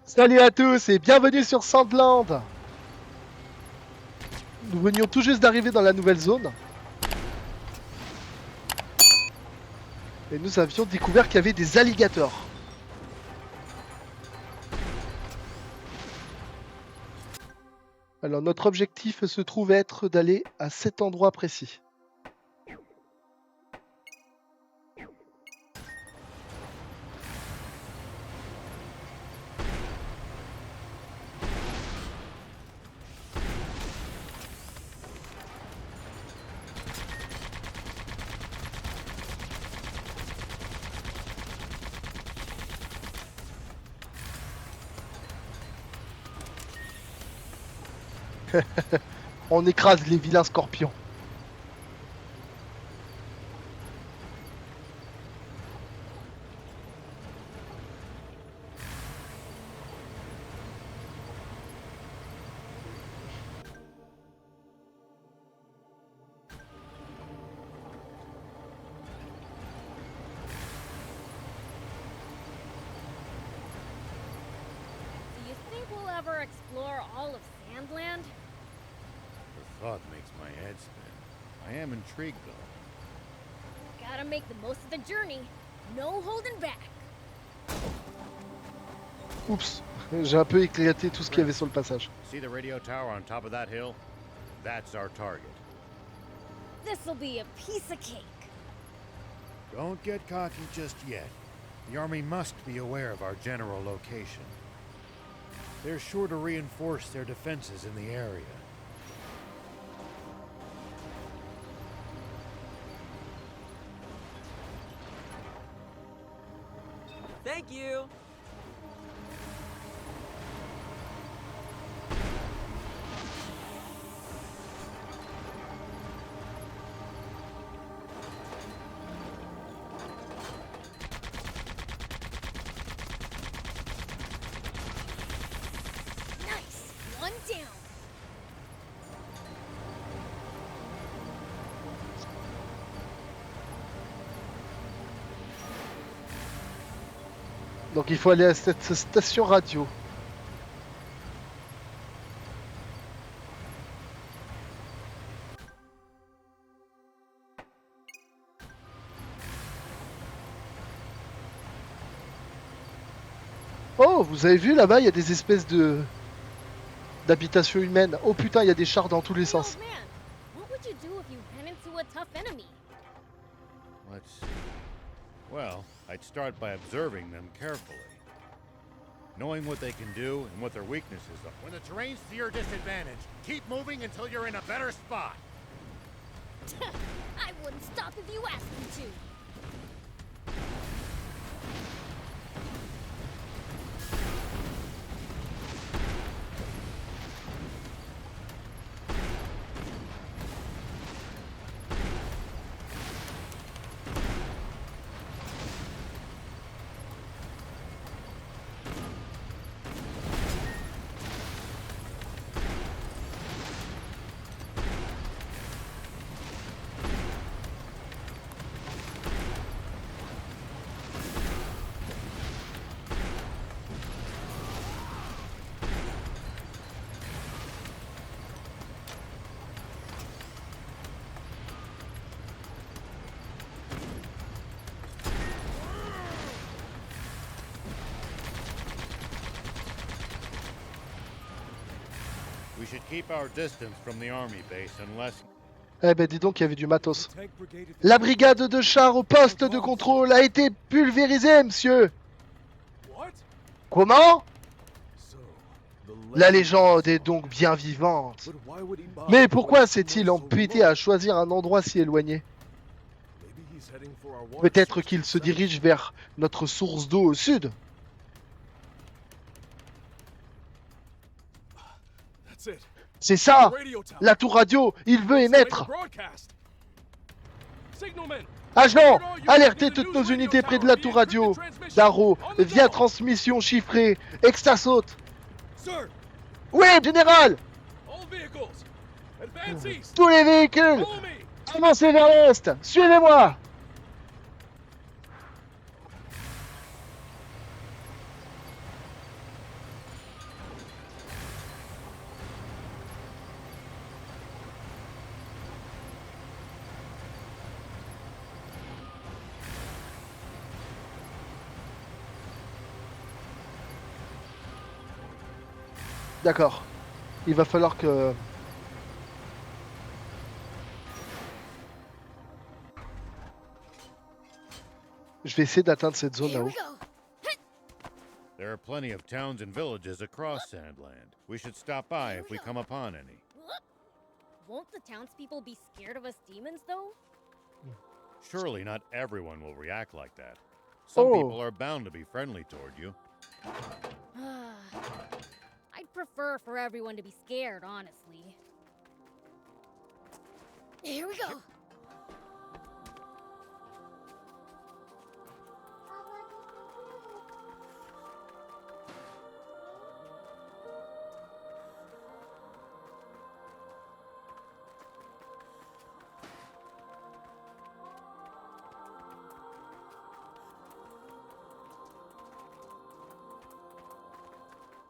Salut à tous et bienvenue sur Sandland. Nous venions tout juste d'arriver dans la nouvelle zone. Et nous avions découvert qu'il y avait des alligators. Alors notre objectif se trouve être d'aller à cet endroit précis. On écrase les vilains scorpions. Do you think we'll ever explore all of Sandland? The thought makes my head spin. I am intrigued, though. Gotta make the most of the journey. No holding back. Oups, j'ai un peu éclaté tout ce qu'il y avait sur le passage. See the radio tower on top of that hill? That's our target. This'll be a piece of cake. Don't get cocky just yet. The army must be aware of our general location. They're sure to reinforce their defenses in the area. Thank you! Nice. One down. Donc il faut aller à cette station radio. Oh, vous avez vu là-bas, il y a des espèces d'habitations humaines. Oh putain, il y a des chars dans tous les Hey, sens. old man, what would you do if you ran into a tough enemy? Let's... Well, I'd start by observing them carefully. Knowing what they can do and what their weaknesses are. When the terrain's to your disadvantage, keep moving until you're in a better spot. I wouldn't stop if you asked me to. We should keep our distance from the army base unless... Eh ben dis donc, il y avait du matos. La brigade de chars au poste de contrôle a été pulvérisée, monsieur. Comment? La légende est donc bien vivante. Mais pourquoi s'est-il embêté à choisir un endroit si éloigné? Peut-être qu'il se dirige vers notre source d'eau au sud. C'est ça! La tour radio, il veut émettre! Agent, alertez toutes nos unités près de la tour radio d'Arrow via transmission chiffrée. Exta saute. Oui, général! Tous les véhicules, avancez vers l'est. Suivez-moi. D'accord. Il va falloir que... Je vais essayer d'atteindre cette zone Here là-haut. we go. There are plenty of towns and villages across Sandland. We should stop by if we come upon any. Won't the townspeople be scared of us demons, though? Surely not everyone will react like that. Some Oh. people are bound to be friendly toward you. I'd prefer for everyone to be scared, honestly. Here we go.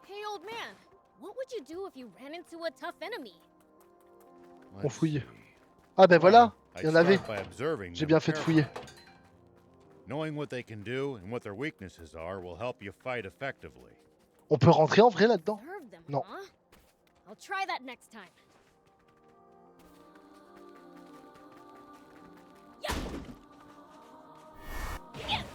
Hey, old man, what would you do if you ran into a tough enemy? On Let's fouille. see. Ah ben voilà, I'd il y en avait. start by observing J'ai them bien fait de carefully. fouiller. Knowing what they can do and what their weaknesses are will help you fight effectively. On peut rentrer en vrai là-dedans? Observe them, No. huh? I'll try that next time. Yeah. Yes.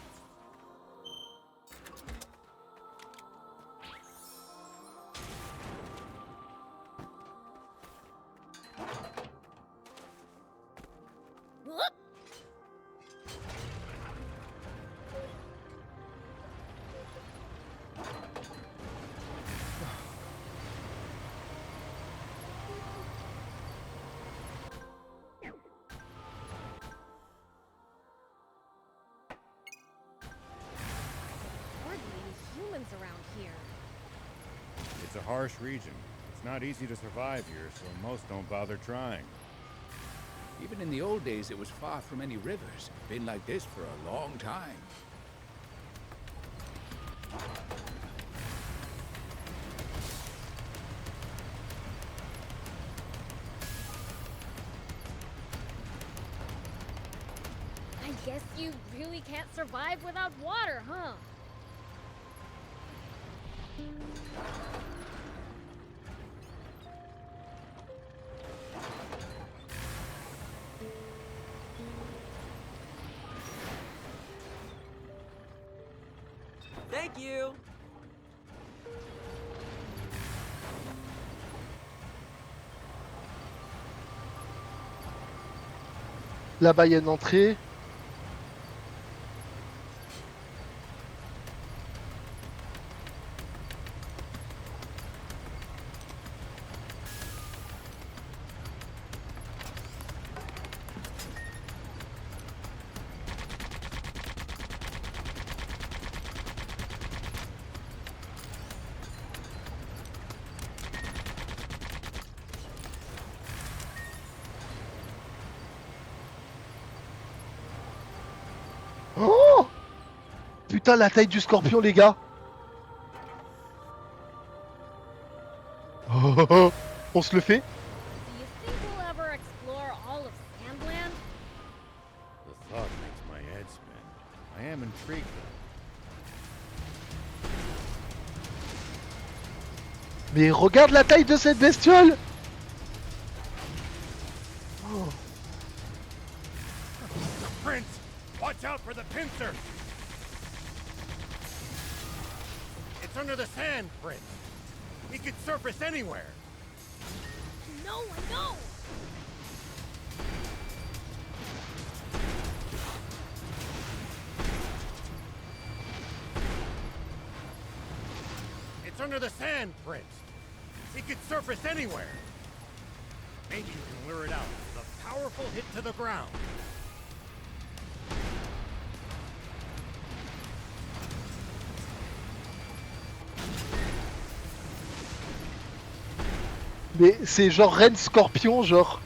Whoop. Hardly any humans around here. It's a harsh region. It's not easy to survive here, so most don't bother trying. Even in the old days, it was far from any rivers. Been like this for a long time. I guess you really can't survive without water, huh? Thank you. Là-bas, il y a une entrée. Oh! Putain, la taille du scorpion, les gars. Oh, on se le fait? Do you think we'll ever explore all of Sandland? The thought makes my head spin. I am intrigued, though. Mais regarde la taille de cette bestiole! Oh. Prince! Watch out for the pincer! It's under the sand, Prince. He could surface anywhere. No, I know! It's under the sand, Prince. He could surface anywhere. Maybe you can lure it out with a powerful hit to the ground. Mais c'est genre reine scorpion, genre.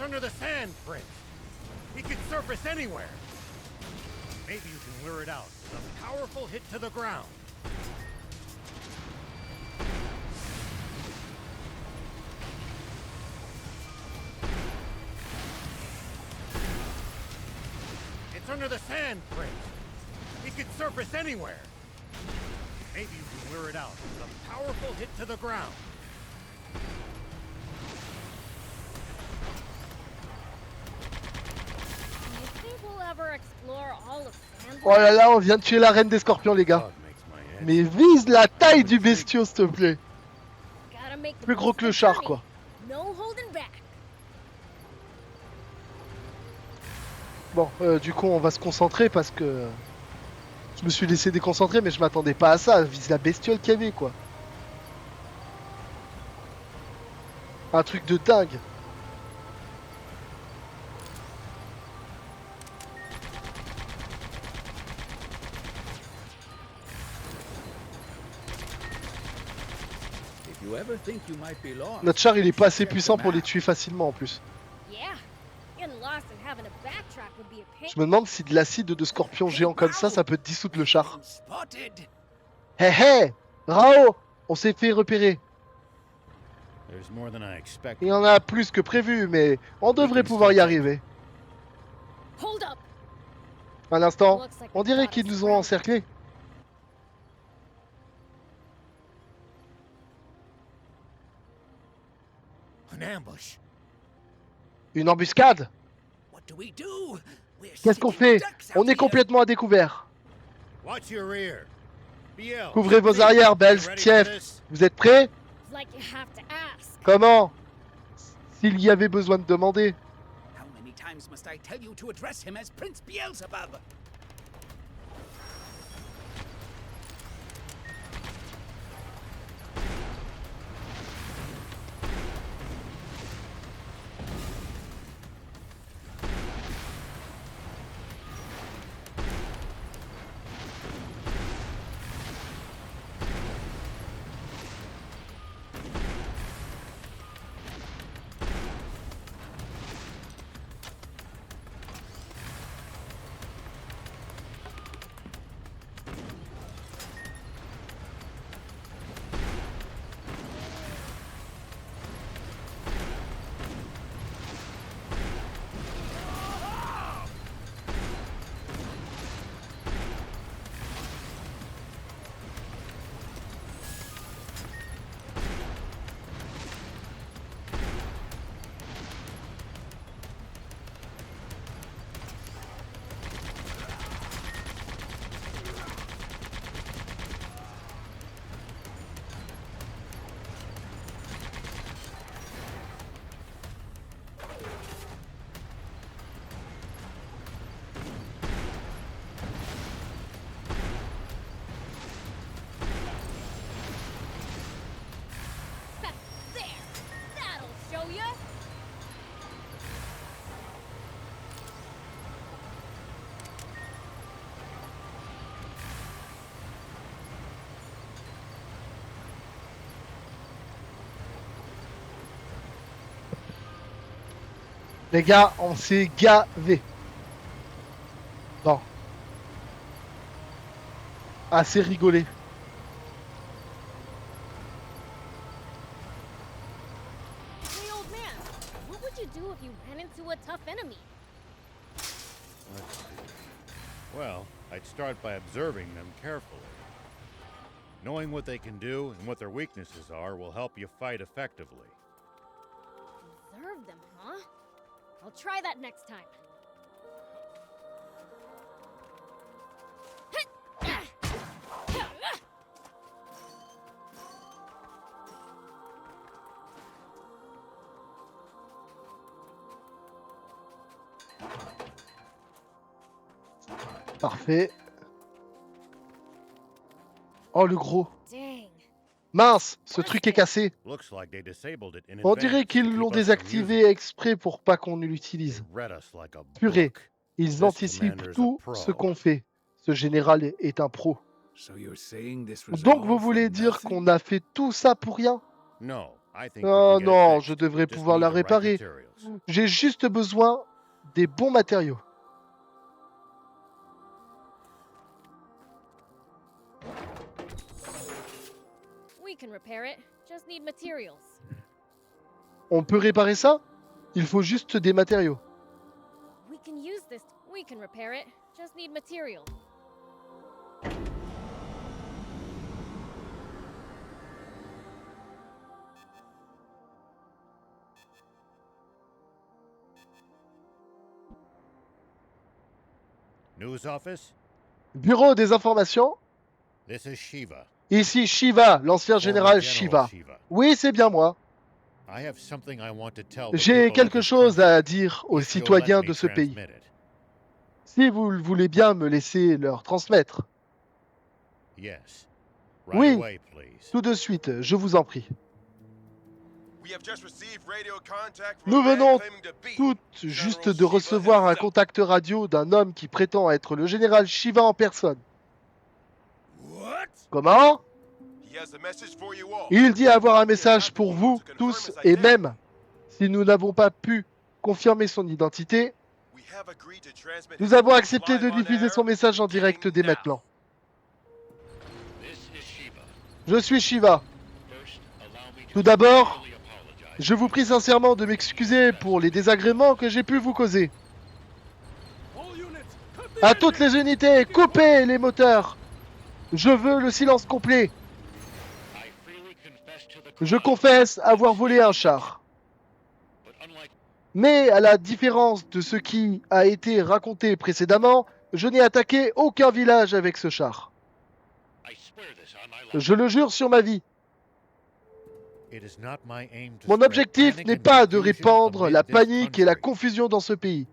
under the sand, Prince. He can surface anywhere. Maybe you can lure it out with a powerful hit to the ground. It's under the sand, Prince. He can surface anywhere. Maybe you can lure it out with a powerful hit to the ground. Do you think we'll ever explore all of Sandland? Oh là là, on vient de tuer la reine des scorpions, les gars. Dog makes my head. Mais vise la taille du bestiau, s'il te plaît. Gotta make the Plus gros most que le of the char, journey. quoi. No holding back. Bon, du coup, on va se concentrer parce que... Je me suis laissé déconcentrer, mais je m'attendais pas à ça. Vise la bestiole qu'il y avait, quoi. Un truc de dingue. If you ever think you might be lost, Notre char, il est pas assez check the puissant pour map. les tuer facilement, en plus. Yeah. Getting lost and having to backtrack would be a pain. Je me demande si de l'acide de scorpion géant comme ça peut dissoudre le char. Spotted. Hé hé Rao, on s'est fait repérer. There's more than I Il expected. y en a plus que prévu, mais on devrait pouvoir y arriver. Hold up. Un instant, Looks like on we dirait got qu'ils us nous ont surrounded. encerclés. An ambush. Une embuscade. What do we do? We're Qu'est-ce qu'on sitting fait? ducks out On est here. complètement à découvert. Watch your rear. BL. Couvrez vos arrières, Belge, Ready for Tief. this? Vous êtes prêts? It's like you have to ask. Comment? S'il y avait besoin de demander. How many times must I tell you to address him as Prince Beelzebub? There. That'll show ya. Les gars, on s'est gavé. Bon. Assez rigolé. Hey, old man. What would you do if you ran into a tough enemy? Let's see. Well, I'd start by observing them carefully. Knowing what they can do and what their weaknesses are will help you fight effectively. Observe them, huh? I'll try that next time. Parfait. Oh, le gros. Dang. Mince, ce truc est cassé. Looks like they disabled it in On advance dirait to qu'ils keep l'ont us from désactivé using it. exprès pour pas qu'on l'utilise. They read us like a Purée. book. Ils This anticipent commander's a tout pro. ce qu'on fait. Ce général est un pro. So you're saying this was Donc all vous for voulez dire nothing? qu'on a fait tout ça pour rien? No, I think we Oh can get it non, fixed. je devrais Just pouvoir need la the right réparer. materials. J'ai juste besoin des bons matériaux. We can repair it. Just need materials. On peut réparer ça? Il faut juste des matériaux. We can use this. We can repair it. Just need material. News office? Bureau des informations. This is Shiva. Ici Shiva, l'ancien Former général General Shiva. Oui, c'est bien moi. I have something I want to tell the J'ai people of quelque this chose country, à dire aux if you'll citoyens let de me ce pays. transmit it. Si vous le voulez bien me laisser leur transmettre. Yes. Oui. Right away, please. Tout de suite, je vous en prie. Nous Nous venons tout juste de recevoir un contact radio d'un homme qui prétend être le général Shiva en personne. Comment? Il dit avoir un message pour vous tous et même si nous n'avons pas pu confirmer son identité, nous avons accepté de diffuser son message en direct dès maintenant. Je suis Shiva. Tout d'abord, je vous prie sincèrement de m'excuser pour les désagréments que j'ai pu vous causer. À toutes les unités, coupez les moteurs. Je veux le silence complet. Je confesse avoir volé un char. Mais à la différence de ce qui a été raconté précédemment, je n'ai attaqué aucun village avec ce char. Je le jure sur ma vie. Mon objectif n'est pas de répandre la panique et la confusion dans ce pays.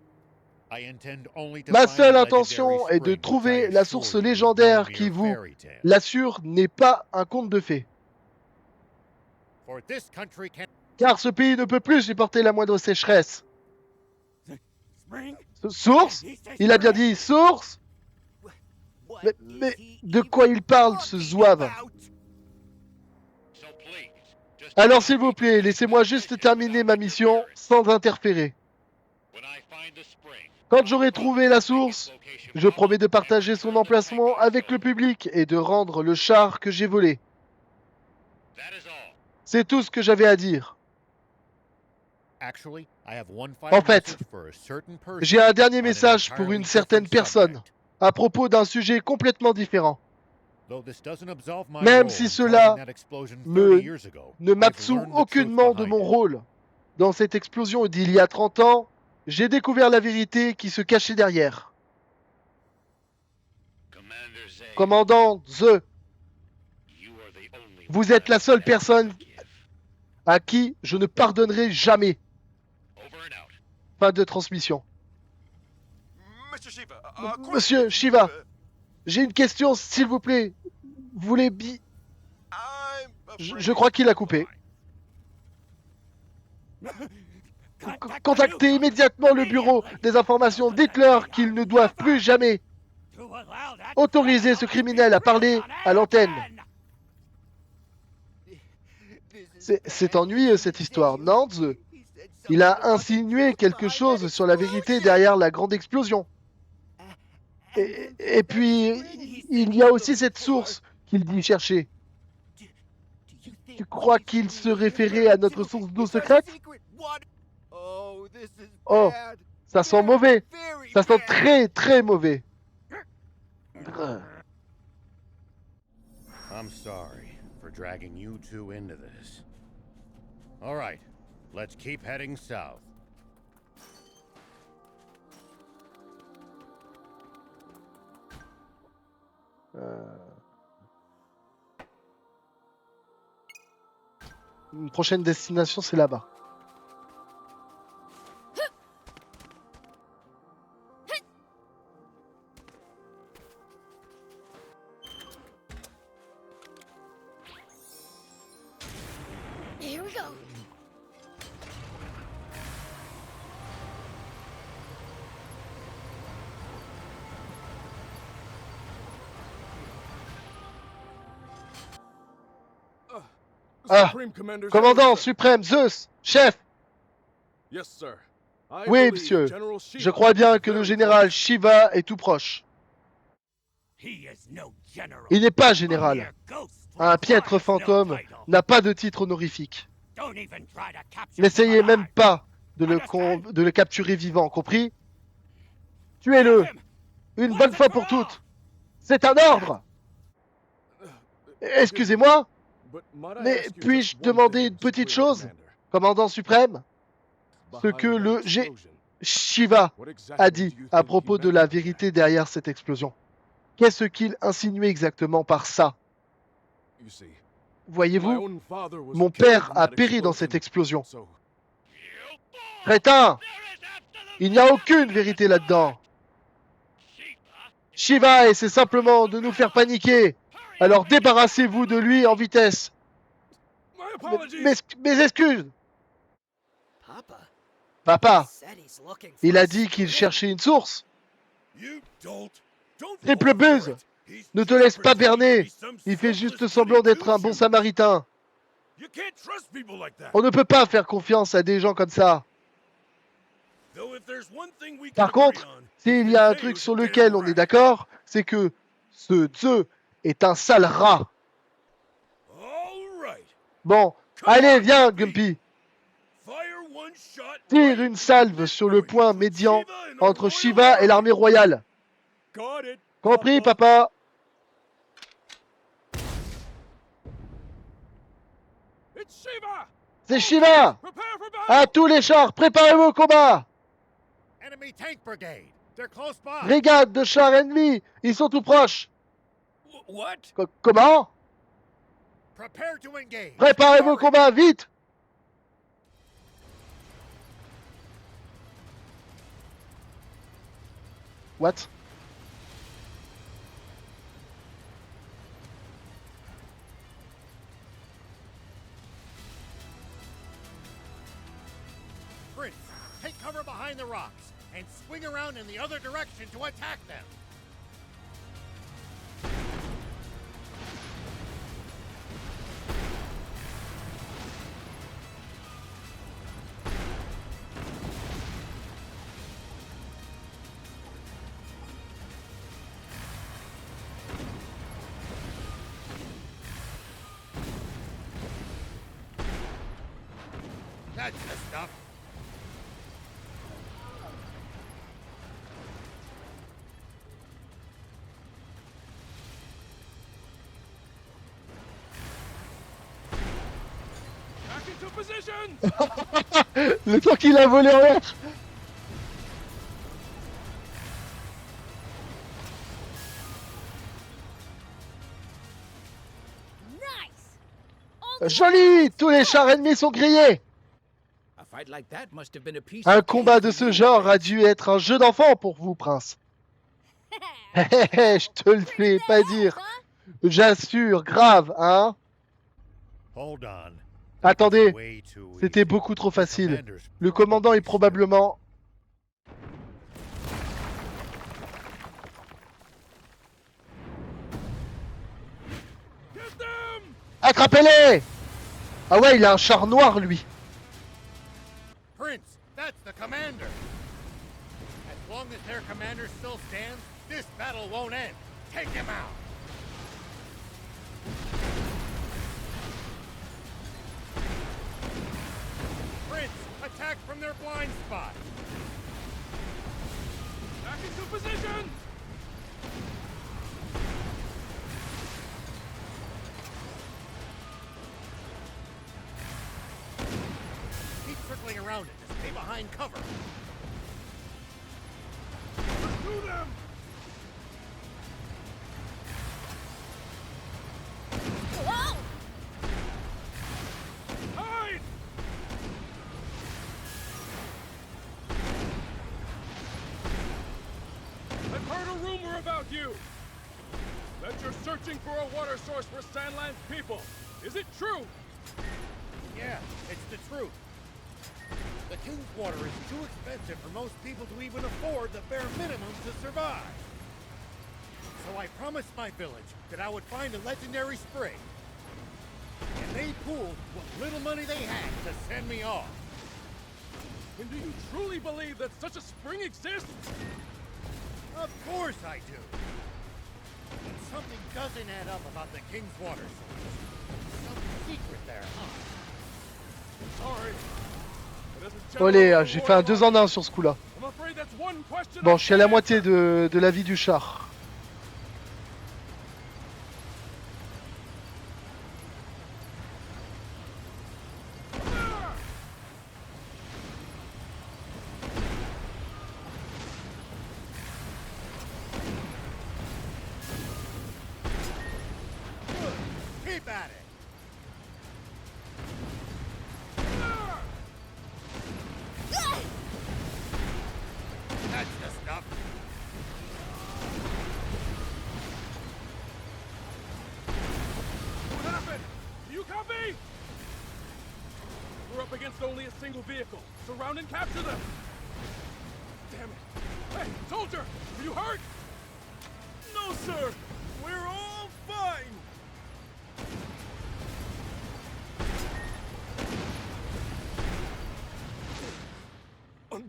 Ma seule intention est de trouver la source légendaire qui vous l'assure n'est pas un conte de fées. Car ce pays ne peut plus supporter la moindre sécheresse. Source? Il a bien dit source? Mais de quoi il parle, ce zouave? Alors s'il vous plaît, laissez-moi juste terminer ma mission sans interférer. Quand j'aurai trouvé la source, je promets de partager son emplacement avec le public et de rendre le char que j'ai volé. C'est tout ce que j'avais à dire. En fait, j'ai un dernier message pour une certaine personne à propos d'un sujet complètement différent. Même si cela ne m'absout aucunement de mon rôle dans cette explosion d'il y a 30 ans, j'ai découvert la vérité qui se cachait derrière. Commandant The, vous êtes la seule personne à qui je ne pardonnerai jamais. Fin de transmission. Monsieur Shiva, j'ai une question, s'il vous plaît. Vous voulez je crois qu'il a coupé. Contactez immédiatement le bureau des informations. Dites-leur qu'ils ne doivent plus jamais autoriser ce criminel à parler à l'antenne. C'est ennuyeux cette histoire, non? Il a insinué quelque chose sur la vérité derrière la grande explosion. Et puis, il y a aussi cette source qu'il dit chercher. Tu crois qu'il se référait à notre source d'eau secrète? Oh, ça sent mauvais. Ça sent très très mauvais. I'm sorry for dragging you two into this. All right, let's keep heading south. Une prochaine destination, c'est là-bas. Here we go. Ah, commandant suprême Zeus, chef. Oui, monsieur. Je crois bien que le général Shiva est tout proche. Il n'est pas général. Un piètre fantôme n'a pas de titre honorifique. N'essayez même pas de le capturer vivant, compris? Tuez-le, une bonne fois pour toutes. C'est un ordre. Excusez-moi, mais puis-je demander une petite chose, commandant suprême? Ce que le Shiva a dit à propos de la vérité derrière cette explosion. Qu'est-ce qu'il insinuait exactement par ça? Voyez-vous, mon père a péri dans cette explosion. Crétin! Il n'y a aucune vérité là-dedans. Shiva essaie simplement de nous faire paniquer. Alors débarrassez-vous de lui en vitesse. Mes excuses. Papa, il a dit qu'il cherchait une source. Triple Buzz, ne te laisse pas berner. Il fait juste semblant d'être un bon samaritain. On ne peut pas faire confiance à des gens comme ça. Par contre, s'il y a un truc sur lequel on est d'accord, c'est que ce Zeus est un sale rat. Bon, allez, viens, Gumpy. Tire une salve sur le point médian entre Shiva et l'armée royale. Compris, papa? C'est Shiva! À tous les chars, préparez-vous au combat! Brigade de chars ennemis, ils sont tout proches. Comment? Préparez-vous au combat, vite! What? Prince, take cover behind the rocks and swing around in the other direction to attack them. That's the stuff. Back into position. Le temps qu'il a volé en l'air. Joli! Tous les chars ennemis sont grillés! Un combat de ce genre a dû être un jeu d'enfant pour vous, prince. Je te le fais pas dire. J'assure, grave, hein? Attendez, c'était beaucoup trop facile. Le commandant est probablement... Attrapez-les! Ah ouais, il a un char noir, lui. Prince, that's the commander. As long as their commander still stands, this battle won't end. Take him out. Prince, attack from their blind spot. Back into position. Keep circling around it. Just stay behind cover. Pursue them. Whoa! Hide. I've heard a rumor about you. That you're searching for a water source for Sandland's people. Is it true? Yeah, it's the truth. The King's water is too expensive for most people to even afford the bare minimum to survive. So I promised my village that I would find a legendary spring. And They pooled what little money they had to send me off. And do you truly believe that such a spring exists? Of course I do. But something doesn't add up about the King's water source. Some secret there, huh? Sorry. But as a Allez, general j'ai fait un 2 en 1 sur ce coup-là. I'm afraid that's one question Bon, I je suis à la can't moitié answer. de la vie du char. Keep at it. That's the stuff. What happened? Do you copy? We're up against only a single vehicle. Surround and capture them. Damn it. Hey, soldier! Are you hurt? No, sir. We're all fine.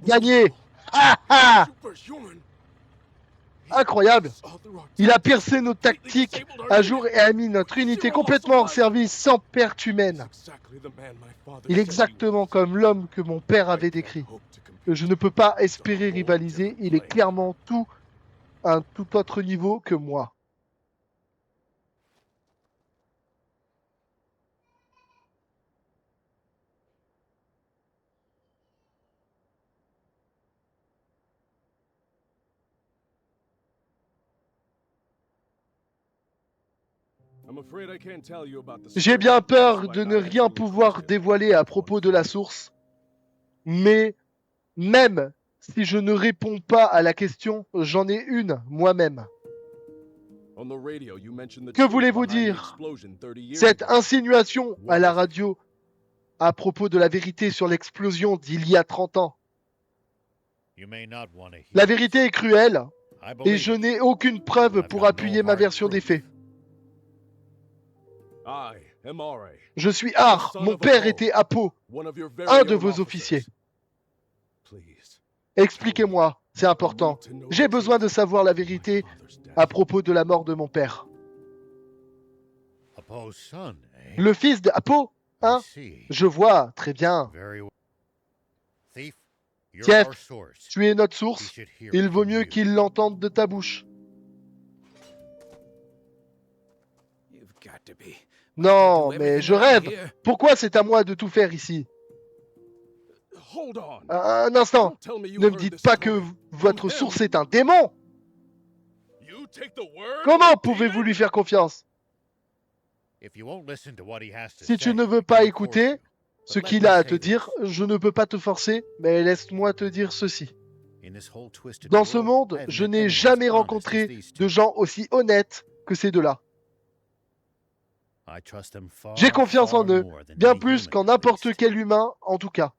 Gagné! Ah ah! Superhuman. Incroyable! All through our Il a percé nos tactiques à jour et a mis notre unité complètement hors service sans perte humaine. exactly the man my father Il est said he exactement was. comme l'homme que mon père avait décrit. Hope to compete. Je ne peux pas espérer rivaliser, il est clairement à un tout autre niveau que moi. I'm afraid I can't tell you about the J'ai story bien peur like de I ne rien actually pouvoir did. dévoiler à propos de la source, mais même si je ne réponds pas à la question, j'en ai une moi-même. On the radio, you mentioned the Que truth voulez-vous behind the dire? explosion 30 years Cette ago. insinuation à la radio à propos de la vérité sur l'explosion d'il y a 30 ans. You may not want to hear. La vérité est cruelle I et believe je n'ai aucune preuve I've pour got no appuyer ma hard version des proof. faits. I am R.A., Je suis Ar, mon père était Apo, one of your very un de own vos officers. officiers. Please. Expliquez-moi, c'est important. J'ai besoin de savoir la vérité à propos de la mort de mon père. Apo's son, eh? Le fils de Apo, hein? I see. Je vois, très bien. Very well. Thief, you're Thief, our source. tu es notre He source. should hear Il it vaut from mieux you. qu'il l'entende de ta bouche. You've got to be. Non, mais je rêve. Pourquoi c'est à moi de tout faire ici? Hold on. Un instant. Don't tell me you Ne me heard dites this pas que story votre from him. source est un démon. You take the word Comment of a pouvez-vous demon? lui faire confiance? If you won't listen to what he has to Si tu say, ne veux I pas can't écouter force you. ce But let qu'il me a à say te this. dire, je ne peux pas te forcer, mais laisse-moi te dire ceci. In this whole twisted Dans ce world, monde, I haven't je met n'ai anyone as jamais honest as rencontré these de two. gens aussi honnêtes que ces deux-là. I trust them far, J'ai confiance en far eux, more than bien any plus human, qu'en at n'importe least. quel humain, en tout cas.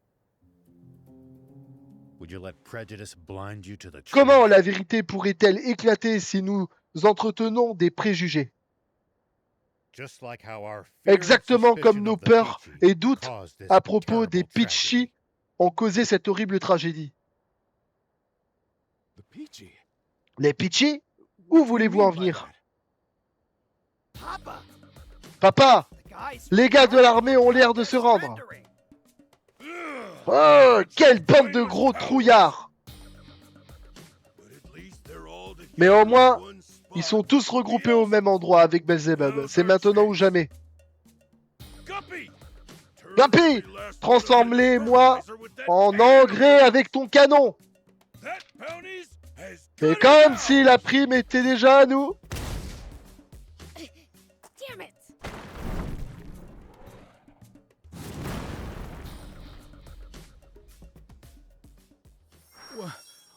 Would you let prejudice blind you to the Comment truth? la vérité pourrait-elle éclater si nous entretenons des préjugés? Just like how our fear and Exactement comme suspicion nos of the peurs Peachy et doutes caused this à propos des terrible Pitchis tragedy. ont causé cette horrible tragédie. The Peachy. Les Pitchis? What Où do you voulez-vous mean en by venir? that? Papa, les gars de l'armée ont l'air de se rendre. Oh, quelle bande de gros trouillards! Mais au moins, ils sont tous regroupés au même endroit avec Belzebub. C'est maintenant ou jamais. Guppy, transforme-les, moi, en engrais avec ton canon. C'est comme si la prime était déjà à nous. Damn it!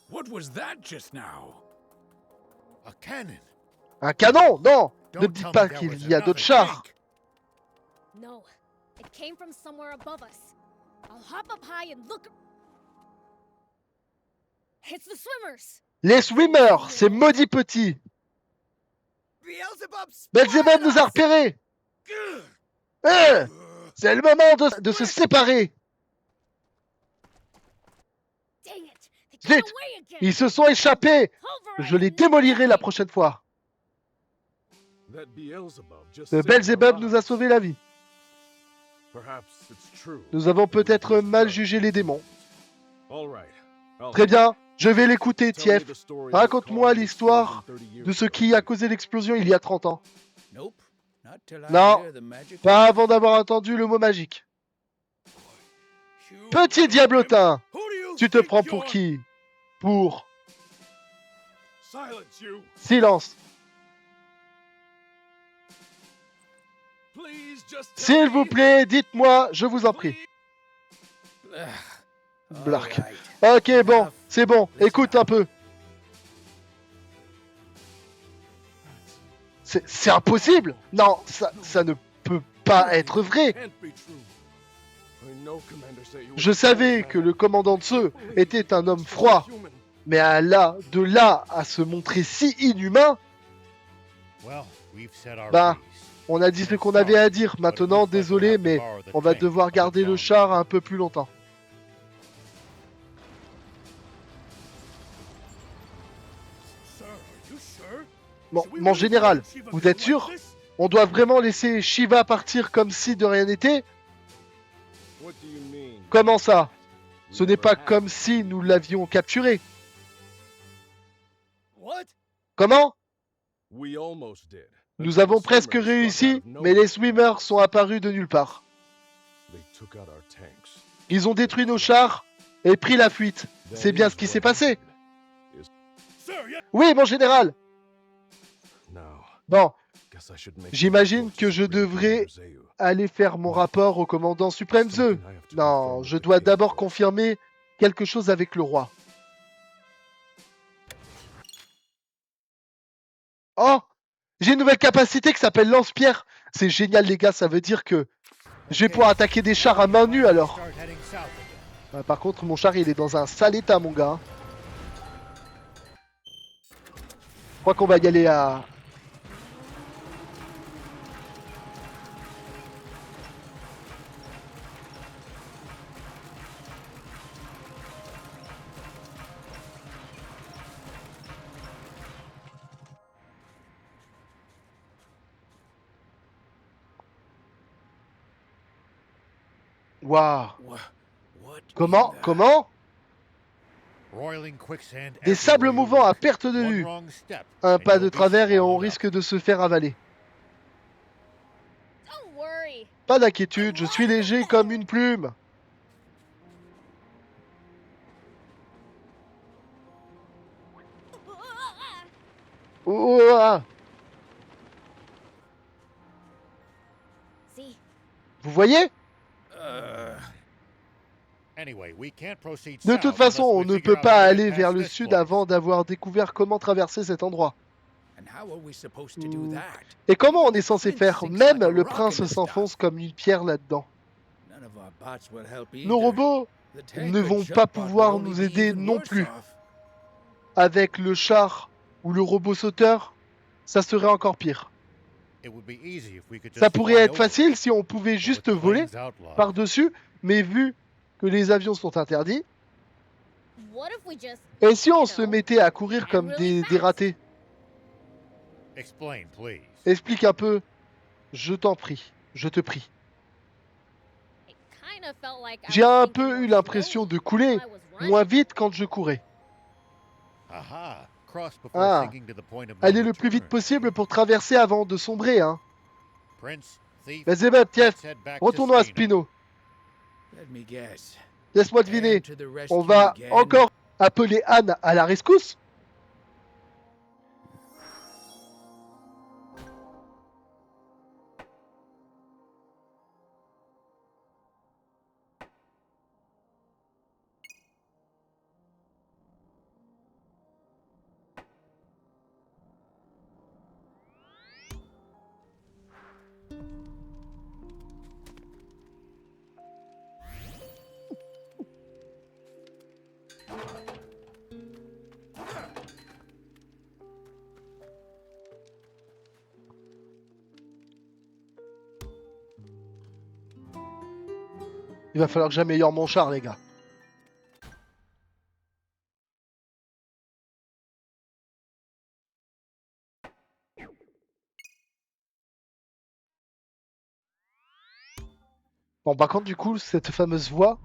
What was that just now? A cannon. Un canon? Non, ne me Don't dites tell pas me there qu'il was y a another d'autres chars. tank. No, it came from somewhere above us. I'll hop up high and look. It's the swimmers! Les swimmers, ces maudits petits. Belzebub nous a repérés. C'est le moment de se séparer. Dang it! They got Vite! away again! Ils se sont échappés. Je les démolirai la prochaine fois. That Beelzebub just Le saved Belzébuth our nous a lives. sauvé la vie. Perhaps it's true. Nous avons peut-être mal jugé les démons. All right. I'll Très bien, je vais l'écouter, tell me Tief. the story Raconte-moi that caused l'histoire the explosion 30 de ce years qui a causé l'explosion il y a 30 ans. Nope. Not till I Non, hear the magic pas word. avant d'avoir entendu le mot magique. ago. Petit diablotin, Who do you tu te think prends you're- pour qui? Pour... Silence you. Silence. Please just tell S'il me. vous plaît, dites-moi, je vous en prie. Please. All Blark. right. Ok, bon, c'est bon, écoute un peu. C'est impossible. Non, ça ne peut pas être vrai. Can't be true. I know Commander said you were Je savais que le commandant Tseu était un homme froid, human. mais de là à se montrer si inhumain, Well, we've said our Bah, piece. on a dit ce qu'on avait à dire. Maintenant, désolé, mais on va devoir garder le char un peu plus longtemps. Sir, are you sure? Bon, Should we mon really général, let Shiva vous go êtes like sûr? this? On doit vraiment laisser Shiva partir comme si de rien n'était? What do you mean? Comment ça? Ce We n'est pas never had. comme si nous l'avions capturé. What? Comment? We almost did. Nous avons presque Swimmers struck réussi, out of mais les nowhere. swimmers sont apparus de nulle part. They took out our tanks. Ils ont détruit nos chars et pris la fuite. C'est bien ce qui s'est passé. Sir, yeah. Oui, mon général. Now, Bon, guess I should make j'imagine my que je report to devrais Commander Zeu. aller faire mon rapport au commandant suprême Zeu. Something I have to Non, confirm je with the dois king d'abord first. confirmer quelque chose avec le roi. Oh, j'ai une nouvelle capacité qui s'appelle lance-pierre. C'est génial, les gars, ça veut dire que je vais pouvoir attaquer des chars à main nue alors. Start heading south again. Par contre, mon char, il est dans un sale état, mon gars. Je crois qu'on va y aller à... Waouh. What Comment? in the- Comment? Roiling quicksand Des sables everywhere you mouvants à look. perte de One vue. wrong step, Un and pas you'll de be travers et on swallowed up. risque de se faire avaler. Don't worry. Pas d'inquiétude, je suis léger comme une plume. Ouah. See, Vous voyez? Anyway, we can't proceed De south toute façon, unless on we ne figure peut out pas how to aller get vers past le this sud place. avant d'avoir découvert comment traverser cet endroit. And how are we supposed to do Hmm. that? Et comment on est censé faire? Prince Même thinks like a le rock prince in the s'enfonce comme une pierre là-dedans. None of our bots will help Nos either. robots The tank ne or vont jump pas bot will pouvoir only nous be aider even non worse plus. off. Avec le char ou le robot sauteur, ça serait encore pire. It would be easy if we could Ça just pourrait fly être over facile it, si on pouvait but juste with voler planes outlawed, par-dessus, mais vu que les avions sont interdits, what if we just et si on you se know, mettait à courir ran comme really des fast? ratés? Explain, please. Explique un peu, je t'en prie, je te prie. It kinda felt like I J'ai was un sinking peu eu more l'impression slowly de couler, while I was running. moins vite quand je courais. Aha, cross before Ah, sinking to the point of no aller le plus vite return. possible pour traverser avant de sombrer, hein. Prince, thief, Mais Zebeb, tiens, let's head back to retournons à Spino. Spino. Let me guess. Laisse-moi deviner, Anne to the rescue on va again. encore appeler Anne à la rescousse? Il va falloir que j'améliore mon char, les gars. Bon, par contre, du coup, cette fameuse voix...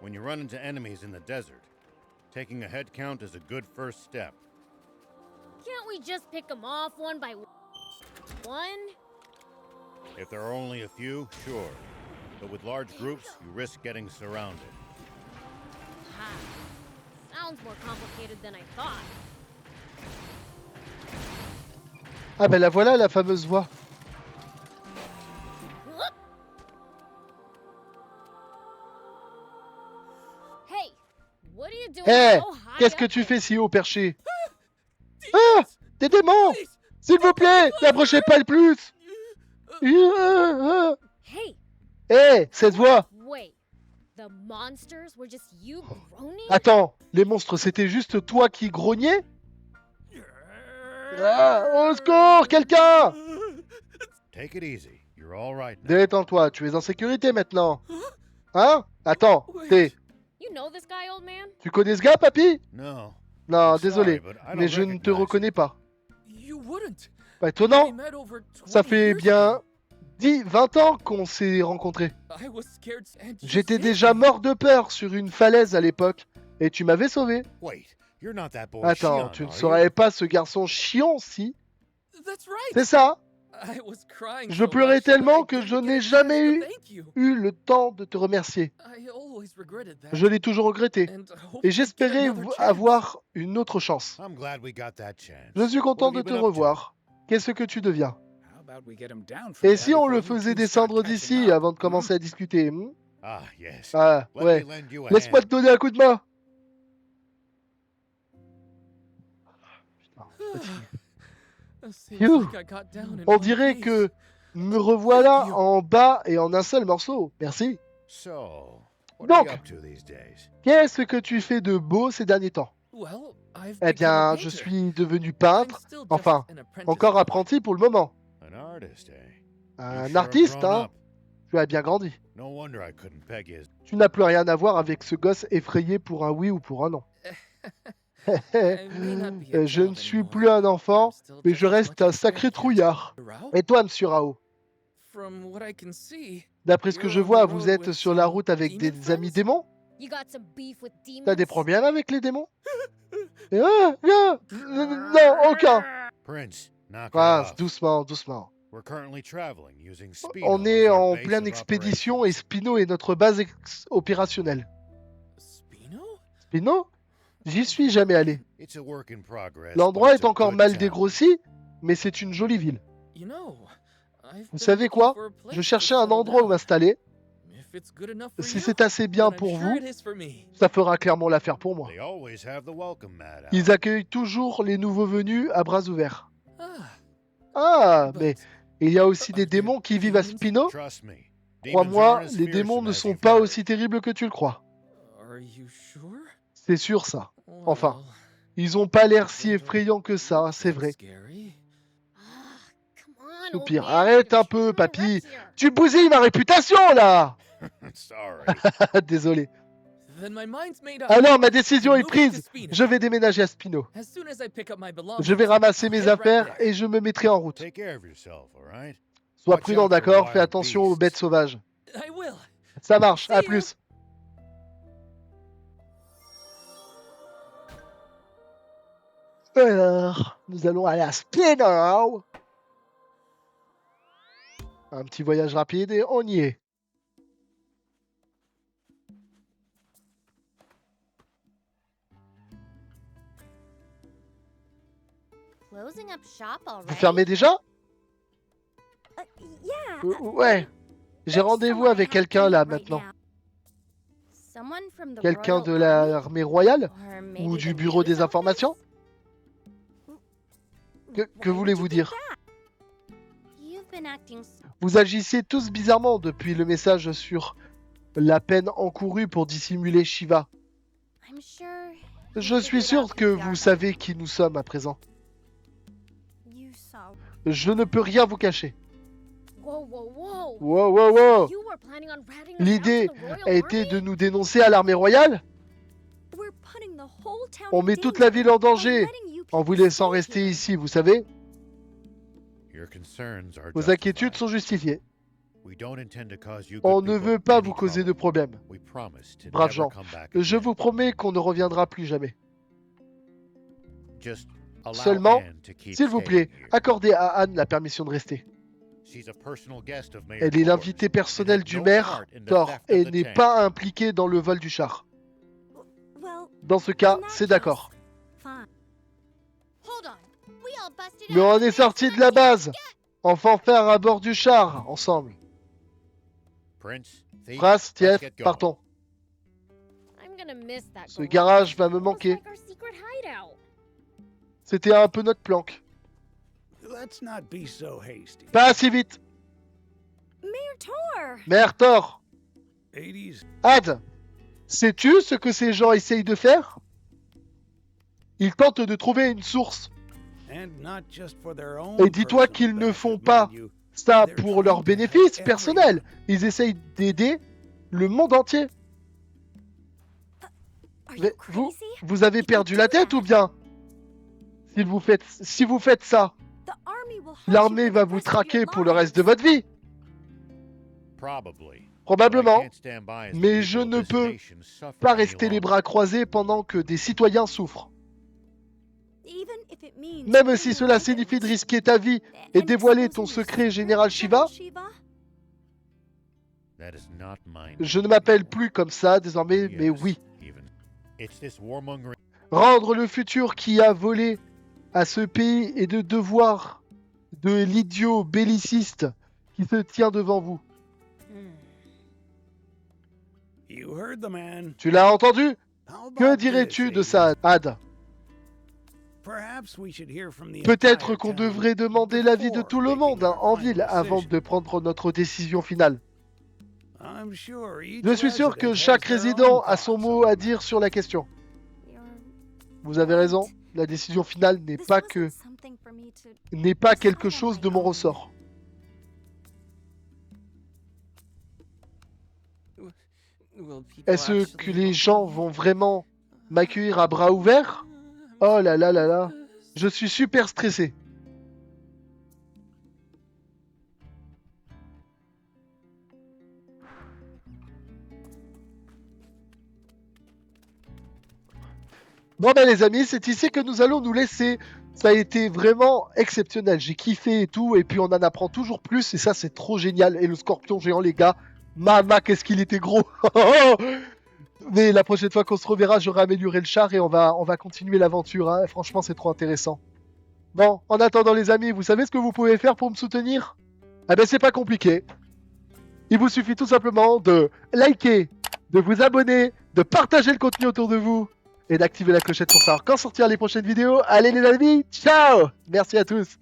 When you run into enemies in the desert, taking a head count is a good first step. Can't we just pick them off one by one? If there are only a few, sure. But with large groups, you risk getting surrounded. Ah, sounds more complicated than I thought. Ah ben la voilà, la fameuse voix. Hey, what are you doing Hé, so high qu'est-ce que up tu there? fais si haut perché? Ah, des démons! S'il vous plaît, n'approchez pas le plus! Hey, Hé, cette voix! wait. The monsters were just you groaning? Attends, les monstres, c'était juste toi qui grognais? Ah, au secours, quelqu'un! Take it easy. You're all right now. Détends-toi, tu es en sécurité maintenant. Hein? Attends, t'es... You know this guy, old man? Tu connais ce gars, papy? No. Non, I'm désolé, sorry, but I mais don't je ne te recognize reconnais him. pas. You wouldn't. Pas We étonnant, met over 20 ça fait years bien ago. 20 ans qu'on s'est rencontrés. I was scared and you J'étais saved déjà me. mort de peur sur une falaise à l'époque, et tu m'avais sauvé. Wait, you're not that boy Attends, Shion, tu ne are you? serais pas ce garçon chiant, si? That's right. C'est ça. I was crying Je so pleurais much, tellement I que didn't je get n'ai a chance jamais to eu thank you. le temps de te remercier. I always regretted that. Je l'ai toujours regretté. And hope Et to get j'espérais another chance. avoir une autre chance. I'm glad we got that chance. Je suis What content have de you te been up to? revoir. Qu'est-ce que tu deviens? How about we get him down from Et there si on le before you faisait two start descendre catching d'ici up? avant de commencer à discuter? Ah, yes. Ah, Let ouais. me lend you a Laisse-moi te hand. donner un coup de main. Seems Phew. like I got down in On one dirait piece. que me revoilà Thank you. en bas et en un seul morceau. Merci. So, what Donc. are you up to these days? Qu'est-ce que tu fais de beau ces derniers temps? Well, I've Eh become a bien, je painter. suis devenu I'm peintre. still just Enfin, an apprentice encore though. apprenti pour le moment. An artist, eh? Un You sure have artiste, grown hein? up. Tu as bien grandi. No wonder I couldn't peg you. Tu n'as plus rien à voir avec ce gosse effrayé pour un oui ou pour un non. I may not be a Je ne child suis anymore, plus un but I'm enfant, still mais just je as reste much un a sacré scared cat. trouillard. Rao? Et toi, monsieur Rao? From what I can see, D'après ce que you're je on the vois, road vous êtes with sur la some route avec demon des amis friends? démons? You got some beef with demons? T'as des problèmes avec les démons? Non, aucun. Prince, knock it Prince, off. doucement, doucement. We're currently traveling using Spino On est as our en base pleine of expédition et operations. Spino est notre base opérationnelle. Spino? Spino? J'y suis jamais allé. It's a work in progress, L'endroit but it's est a encore good mal town. dégrossi, mais c'est une jolie ville. You know, I've Vous been savez looking quoi? for a place Je to cherchais un settle endroit où down. m'installer. If it's good enough for Si you, c'est assez bien then I'm pour sure vous, it is for me. ça fera clairement l'affaire pour moi. They always have the welcome mat out. Ils accueillent toujours les nouveaux venus à bras ouverts. Ah, Ah, but mais il y a aussi are des there démons qui vivent à demons? Spino? Trust me. Demons Crois-moi, aren't as les démons fearsome ne as sont you've pas heard. aussi terribles que tu le crois. Are you sure? C'est sûr ça. Enfin, Well, ils ont pas l'air si they don't effrayants que ça, look c'est that vrai. scary. Ah, come on, old Soupir. man. Arrête You're un peu, tearing my papy. reps here. Tu bousilles ma réputation là. Sorry. Désolé. Then my mind's made up. Alors, ma décision I'm est moving to prise. Spino. Je vais déménager à Spino. As soon as I pick up my belongings, Je vais ramasser I'll mes head right affaires there. et je me mettrai en route. Take care of yourself, all right? Sois Watch prudent, out for d'accord? Fais wild attention aux beasts. bêtes sauvages. I will. Ça marche, à See you. plus. Alors, nous allons aller à Spino. Un petit voyage rapide et on y est. Closing up shop Vous already? fermez déjà? Yeah. Ouais. J'ai rendez-vous avec quelqu'un là maintenant. Someone from the Quelqu'un Royal de Army? l'armée royale? Or maybe Ou the du bureau news des office? informations? Que Why would voulez-vous you dire? think that? You've been acting Vous agissez tous bizarrement depuis le message sur la peine encourue pour dissimuler Shiva. I'm sure Je suis sûr que vous savez qui nous sommes à présent. You saw. Je ne peux rien vous cacher. Whoa, whoa, whoa. Wow, wow, wow! You were planning on ratting us out L'idée to the Royal a été Army? de nous dénoncer à l'armée royale? We're putting the whole town On in met toute la danger ville en by danger letting you en vous people laissant stay rester here. ici, vous savez? Your concerns are Vos inquiétudes justified. sont justifiées. We don't intend to cause you On good ne people veut pas any vous causer de trouble. problème. We promise to Braves never gens, come back je again. vous promets qu'on ne reviendra plus jamais. Just allow Seulement, Anne to keep s'il vous staying plaît, here. accordez à Anne la permission de rester. She's a personal guest of Mayor Elle est Thor's l'invitée and personnelle had du no maire, part in the Thor, theft et of the n'est tank. pas impliquée dans le vol du char. Well, Dans ce cas, in that c'est case, d'accord. fine. Hold on. We all busted Mais out on of est this sorti de la base, enfin faire à bord du char, ensemble. Prince, Thief, Prince, let's Tief, get going. partons. I'm gonna miss that Ce garage va me Almost manquer. like our secret hideout. C'était un peu notre planque. Let's not be so hasty. Pas si vite. Mayor Tor! Mère Thor, 80s. Ad, sais-tu ce que ces gens essayent de faire? Ils tentent de trouver une source. And not just for their own Et dis-toi personal qu'ils ne benefit, font mind pas you. ça They're pour leur trying to bénéfice help personnel. everyone. Ils essayent d'aider le monde entier. Are Mais you vous, crazy? vous avez You perdu do la tête that. ou bien? Si vous faites ça, The army will hunt l'armée you for va the vous rest of your traquer pour le lives. reste de votre vie. Probably. Probablement. But I can't stand by as the Mais je people ne of this peux nation suffer pas any rester les longer. bras croisés pendant que des citoyens souffrent. Even if it means Même killing si cela weapons. signifie de risquer ta vie et And dévoiler ton exposing your secret, secret, Général Shiva, Shiva? That is not mine je ne m'appelle anymore. plus comme ça désormais, mais Yes, oui. even. It's this warmongering Rendre le futur qui a volé à ce pays est de devoir de l'idiot belliciste qui se tient devant vous. You heard the man. Tu l'as entendu? How Que about dirais-tu this, de ça, 80s? Ad? Perhaps we should hear from the Peut-être entire qu'on town devrait demander l'avis de before tout le making monde our en final ville avant decision. de prendre notre décision finale. I'm sure each Je suis sûr que resident has chaque their résident own a son thoughts mot on à the dire sur la question. You're Vous avez raison, la décision finale n'est This pas wasn't something for me to n'est pas quelque chose de mon ressort. Est-ce que les gens vont vraiment m'accueillir à bras ouverts? Oh là là là là, je suis super stressé. Bon ben les amis, c'est ici que nous allons nous laisser. Ça a été vraiment exceptionnel, j'ai kiffé et tout, et puis on en apprend toujours plus, et ça c'est trop génial. Et le scorpion géant les gars, mama qu'est-ce qu'il était gros. Mais la prochaine fois qu'on se reverra, j'aurai amélioré le char et on va continuer l'aventure, hein. Franchement c'est trop intéressant. Bon, en attendant les amis, vous savez ce que vous pouvez faire pour me soutenir? Ah ben c'est pas compliqué. Il vous suffit tout simplement de liker, de vous abonner, de partager le contenu autour de vous et d'activer la clochette pour savoir quand sortir les prochaines vidéos. Allez les amis, ciao! Merci à tous!